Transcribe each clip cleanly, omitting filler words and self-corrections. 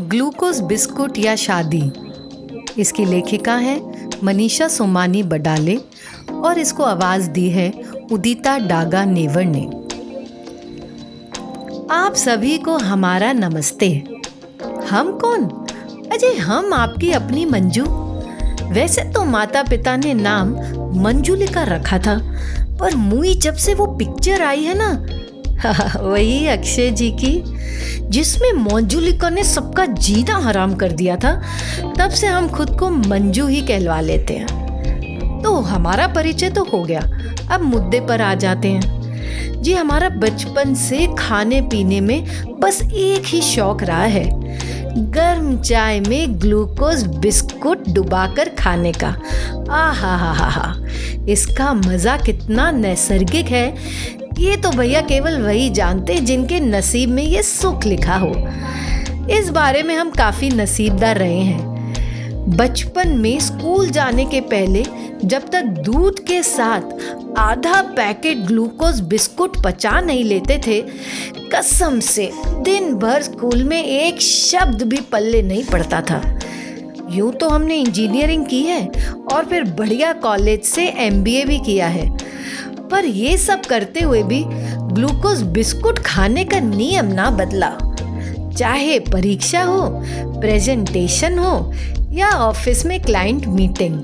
Glucose biscuit या शादी। इसकी लेखिका है मनीषा सोमानी बडाले और इसको आवाज़ दी है उदिता डागा नेवर ने। आप सभी को हमारा नमस्ते। हम कौन? अजय, हम आपकी अपनी मंजू। वैसे तो माता पिता ने नाम मंजुलिका रखा था, पर मूवी जब से वो पिक्चर आई है ना, वही अक्षय जी की, जिसमें मंजुलिका ने सबका जीना हराम कर दिया था, तब से हम खुद को मंजू ही कहलवा लेते हैं। तो हमारा परिचय तो हो गया, अब मुद्दे पर आ जाते हैं। जी, हमारा बचपन से खाने पीने में बस एक ही शौक रहा है, गर्म चाय में ग्लूकोज बिस्कुट डुबाकर खाने का। आहा हा हा हा, इसका मज़ा कितना नैसर्गिक है, ये तो भैया केवल वही जानते जिनके नसीब में ये सुख लिखा हो। इस बारे में हम काफ़ी नसीबदार रहे हैं। बचपन में स्कूल जाने के पहले जब तक दूध के साथ आधा पैकेट ग्लूकोज बिस्कुट पचा नहीं लेते थे, कसम से दिन भर स्कूल में एक शब्द भी पल्ले नहीं पड़ता था। यूँ तो हमने इंजीनियरिंग की है और फिर बढ़िया कॉलेज से MBA भी किया है, पर ये सब करते हुए भी ग्लूकोज बिस्कुट खाने का नियम ना बदला। चाहे परीक्षा हो, प्रेजेंटेशन हो या ऑफिस में क्लाइंट मीटिंग,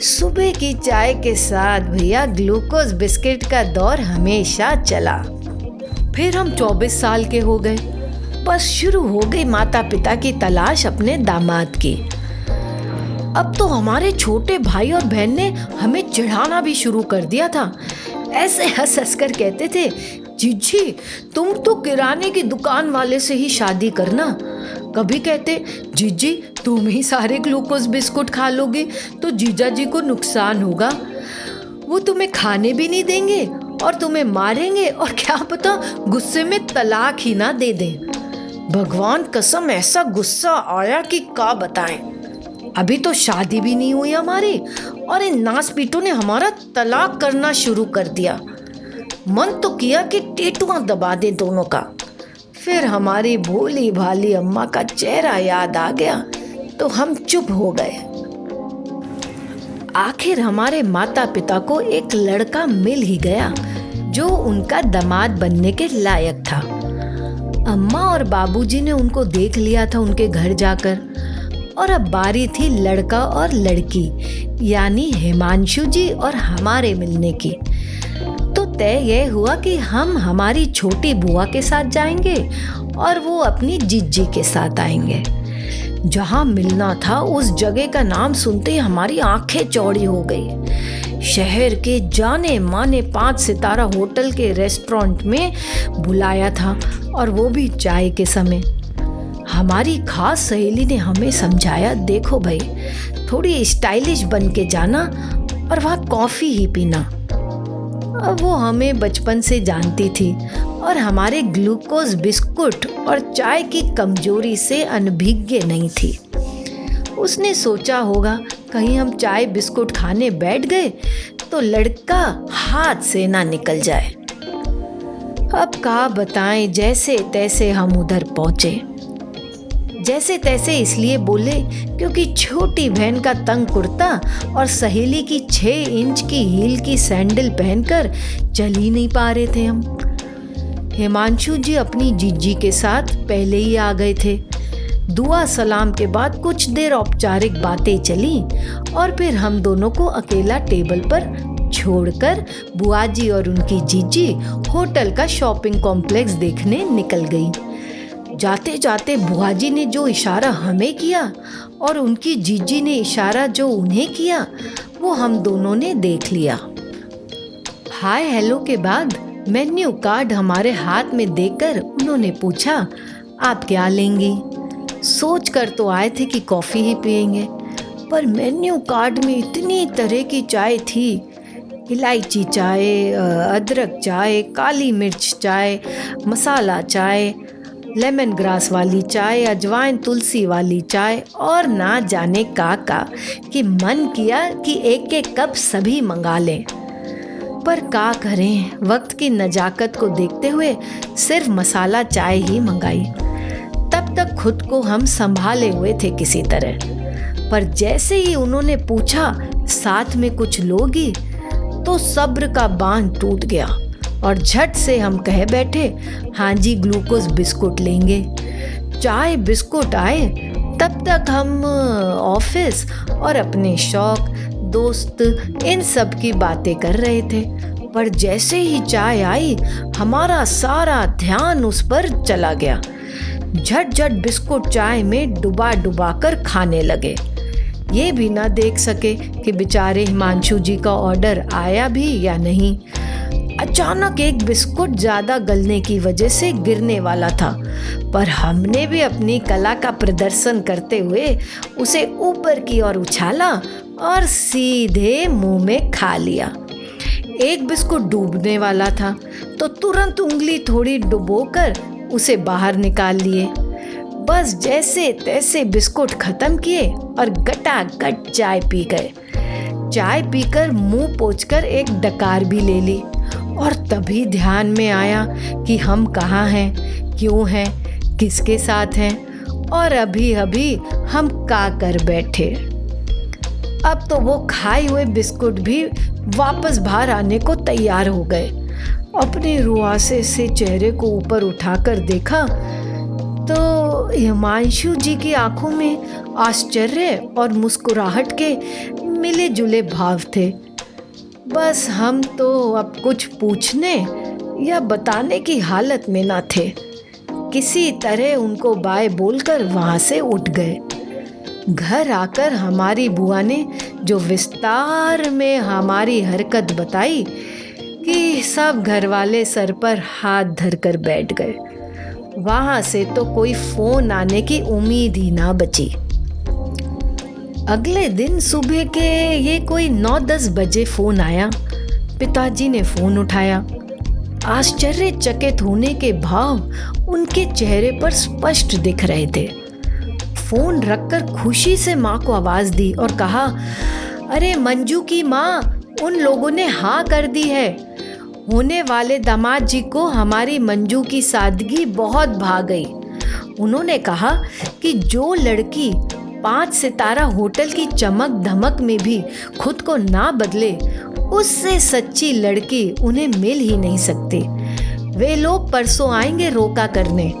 सुबह की चाय के साथ भैया ग्लूकोज बिस्किट का दौर हमेशा चला। फिर हम 24 साल के हो गए, बस शुरू हो गई माता पिता की तलाश अपने दामाद की। अब तो हमारे छोटे भाई और बहन ने हमें चिढ़ाना भी शुरू कर दिया था। ऐसे हंस हंस कर कहते थे, जीजी तुम तो किराने की दुकान वाले से ही शादी करना। कभी कहते, जीजी तुम ही सारे ग्लूकोज बिस्कुट खा लोगे तो जीजा जी को नुकसान होगा, वो तुम्हें खाने भी नहीं देंगे और तुम्हें मारेंगे, और क्या पता गुस्से में तलाक ही ना दे दें। भगवान कसम ऐसा गुस्सा आया कि क्या बताएं। अभी तो शादी भी नहीं हुई हमारी और इन नासपीटों ने हमारा तलाक करना शुरू कर दिया। मन तो किया कि टेटुआ दबा दे दोनों का। फिर हमारी भोली भाली अम्मा का चेहरा याद आ गया तो हम चुप हो गए। आखिर हमारे माता पिता को एक लड़का मिल ही गया जो उनका दामाद बनने के लायक था। अम्मा और बाबूजी ने उनको देख लिया था उनके घर जाकर, और अब बारी थी लड़का और लड़की यानी हिमांशु जी और हमारे मिलने की। तो तय यह हुआ कि हम हमारी छोटी बुआ के साथ जाएंगे और वो अपनी जीजी के साथ आएंगे। जहाँ मिलना था उस जगह का नाम सुनते ही हमारी आंखें चौड़ी हो गई। शहर के जाने माने 5 सितारा होटल के रेस्टोरेंट में बुलाया था, और वो भी चाय के समय। हमारी खास सहेली ने हमें समझाया, देखो भाई थोड़ी स्टाइलिश बन के जाना और वहाँ कॉफ़ी ही पीना। अब वो हमें बचपन से जानती थी और हमारे ग्लूकोज बिस्कुट और चाय की कमजोरी से अनभिज्ञ नहीं थी। उसने सोचा होगा कहीं हम चाय बिस्कुट खाने बैठ गए तो लड़का हाथ से ना निकल जाए। अब क्या बताएं, जैसे तैसे हम उधर पहुंचे। जैसे तैसे इसलिए बोले क्योंकि छोटी बहन का तंग कुर्ता और सहेली की 6 इंच की हील की सैंडल पहनकर चल ही नहीं पा रहे थे हम। हिमांशु जी अपनी जीजी के साथ पहले ही आ गए थे। दुआ सलाम के बाद कुछ देर औपचारिक बातें चली और फिर हम दोनों को अकेला टेबल पर छोड़कर बुआ जी और उनकी जीजी होटल का शॉपिंग कॉम्प्लेक्स देखने निकल गई। जाते जाते बुआ जी ने जो इशारा हमें किया और उनकी जीजी ने इशारा जो उन्हें किया, वो हम दोनों ने देख लिया। हाय हेलो के बाद मेन्यू कार्ड हमारे हाथ में देकर उन्होंने पूछा, आप क्या लेंगी? सोच कर तो आए थे कि कॉफ़ी ही पिएंगे, पर मेन्यू कार्ड में इतनी तरह की चाय थी। इलायची चाय, अदरक चाय, काली मिर्च चाय, मसाला चाय, लेमन ग्रास वाली चाय, अजवाइन तुलसी वाली चाय, और ना जाने का कि मन किया कि एक एक कप सभी मंगा लें। पर का करें, वक्त की नजाकत को देखते हुए सिर्फ मसाला चाय ही मंगाई। तब तक खुद को हम संभाले हुए थे किसी तरह, पर जैसे ही उन्होंने पूछा साथ में कुछ लोगी, तो सब्र का बांध टूट गया और झट से हम कह बैठे, हाँ जी, ग्लूकोज बिस्कुट लेंगे। चाय बिस्कुट आए, तब तक हम ऑफिस और अपने शौक, दोस्त, इन सब की बातें कर रहे थे। पर जैसे ही चाय आई, हमारा सारा ध्यान उस पर चला गया। झट झट बिस्कुट चाय में डुबा डुबा कर खाने लगे। ये भी ना देख सके कि बेचारे हिमांशु जी का ऑर्डर आया भी या नहीं। अचानक एक बिस्कुट ज़्यादा गलने की वजह से गिरने वाला था, पर हमने भी अपनी कला का प्रदर्शन करते हुए उसे ऊपर की ओर उछाला और सीधे मुंह में खा लिया। एक बिस्कुट डूबने वाला था तो तुरंत उंगली थोड़ी डुबोकर उसे बाहर निकाल लिए। बस जैसे तैसे बिस्कुट खत्म किए और गटागट चाय पी गए। चाय पीकर मुंह पोंछकर एक डकार भी ले ली और तभी ध्यान में आया कि हम कहाँ हैं, क्यों हैं, किसके साथ हैं और अभी अभी हम का कर बैठे। अब तो वो खाए हुए बिस्कुट भी वापस बाहर आने को तैयार हो गए। अपने रुआसे से चेहरे को ऊपर उठाकर देखा तो हिमांशु जी की आंखों में आश्चर्य और मुस्कुराहट के मिले जुले भाव थे। बस हम तो अब कुछ पूछने या बताने की हालत में ना थे। किसी तरह उनको बाय बोलकर वहाँ से उठ गए। घर आकर हमारी बुआ ने जो विस्तार में हमारी हरकत बताई कि सब घर वाले सर पर हाथ धरकर बैठ गए। वहाँ से तो कोई फोन आने की उम्मीद ही ना बची। अगले दिन सुबह के ये कोई 9-10 बजे फोन आया। पिताजी ने फोन उठाया। आश्चर्यचकित होने के भाव उनके चेहरे पर स्पष्ट दिख रहे थे। फोन रखकर खुशी से माँ को आवाज दी और कहा, अरे मंजू की माँ, उन लोगों ने हाँ कर दी है। होने वाले दामाद जी को हमारी मंजू की सादगी बहुत भा गई। उन्होंने कहा कि जो लड़की 5 सितारा होटल की चमक धमक में भी खुद को ना बदले, उससे सच्ची लड़की उन्हें मिल ही नहीं सकती। वे लोग परसों आएंगे रोका करने।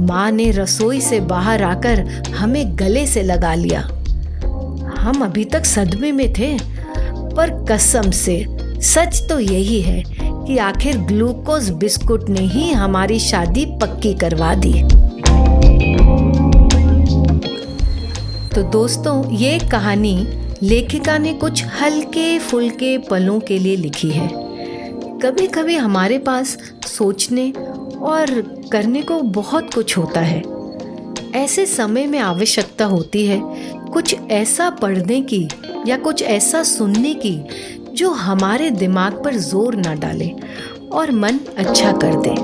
माँ ने रसोई से बाहर आकर हमें गले से लगा लिया। हम अभी तक सदमे में थे, पर कसम से सच तो यही है कि आखिर ग्लूकोज बिस्कुट ने ही हमारी शादी पक्की करवा दी। तो दोस्तों, ये कहानी लेखिका ने कुछ हल्के फुल्के पलों के लिए लिखी है। कभी कभी हमारे पास सोचने और करने को बहुत कुछ होता है। ऐसे समय में आवश्यकता होती है कुछ ऐसा पढ़ने की या कुछ ऐसा सुनने की जो हमारे दिमाग पर जोर ना डाले और मन अच्छा कर दे।